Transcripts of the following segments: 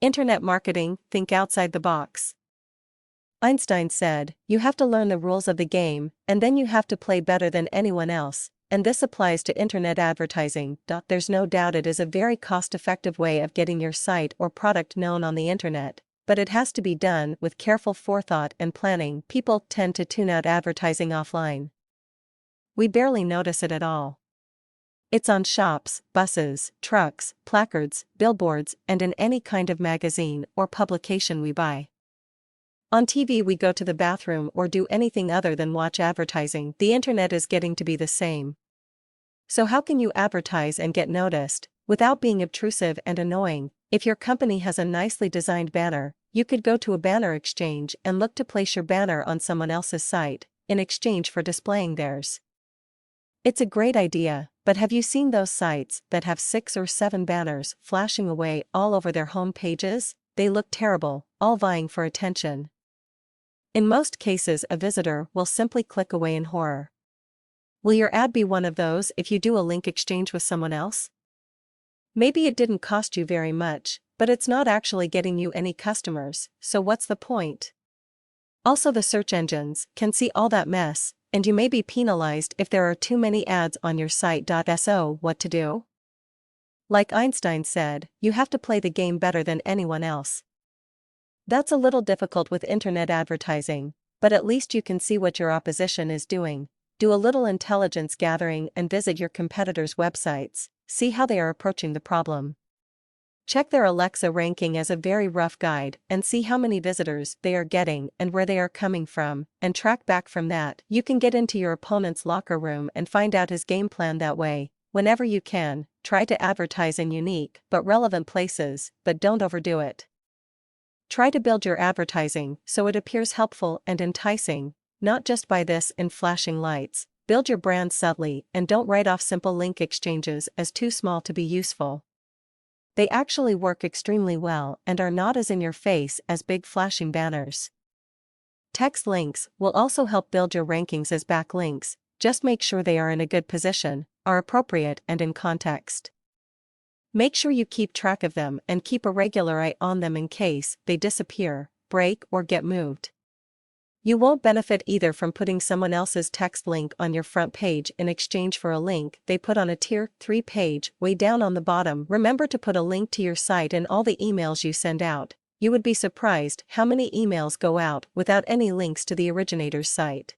Internet marketing, think outside the box. Einstein said, "You have to learn the rules of the game, and then you have to play better than anyone else," and this applies to internet advertising. There's no doubt it is a very cost-effective way of getting your site or product known on the internet, but it has to be done with careful forethought and planning. People tend to tune out advertising offline. We barely notice it at all. It's on shops, buses, trucks, placards, billboards, and in any kind of magazine or publication we buy. On TV we go to the bathroom or do anything other than watch advertising. The internet is getting to be the same. So how can you advertise and get noticed, without being obtrusive and annoying? If your company has a nicely designed banner, you could go to a banner exchange and look to place your banner on someone else's site, in exchange for displaying theirs. It's a great idea, but have you seen those sites that have 6 or 7 banners flashing away all over their home pages? They look terrible, all vying for attention. In most cases a visitor will simply click away in horror. Will your ad be one of those if you do a link exchange with someone else? Maybe it didn't cost you very much, but it's not actually getting you any customers, so what's the point? Also, the search engines can see all that mess, and you may be penalized if there are too many ads on your site. So what to do? Like Einstein said, you have to play the game better than anyone else. That's a little difficult with internet advertising, but at least you can see what your opposition is doing. Do a little intelligence gathering and visit your competitors' websites, see how they are approaching the problem. Check their Alexa ranking as a very rough guide and see how many visitors they are getting and where they are coming from, and track back from that. You can get into your opponent's locker room and find out his game plan that way. Whenever you can, try to advertise in unique but relevant places, but don't overdo it. Try to build your advertising so it appears helpful and enticing, not just by this in flashing lights. Build your brand subtly and don't write off simple link exchanges as too small to be useful. They actually work extremely well and are not as in your face as big flashing banners. Text links will also help build your rankings as backlinks. Just make sure they are in a good position, are appropriate and in context. Make sure you keep track of them and keep a regular eye on them in case they disappear, break, or get moved. You won't benefit either from putting someone else's text link on your front page in exchange for a link they put on a Tier 3 page way down on the bottom. Remember to put a link to your site in all the emails you send out. You would be surprised how many emails go out without any links to the originator's site.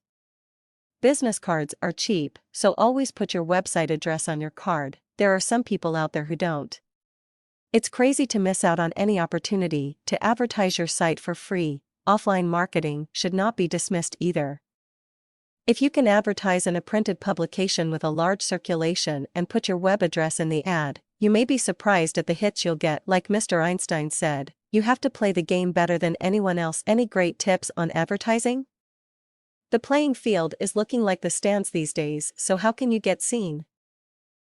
Business cards are cheap, so always put your website address on your card. There are some people out there who don't. It's crazy to miss out on any opportunity to advertise your site for free. Offline marketing should not be dismissed either. If you can advertise in a printed publication with a large circulation and put your web address in the ad, you may be surprised at the hits you'll get. Like Mr. Einstein said, you have to play the game better than anyone else. Any great tips on advertising? The playing field is looking like the stands these days, so how can you get seen?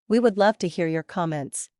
We would love to hear your comments.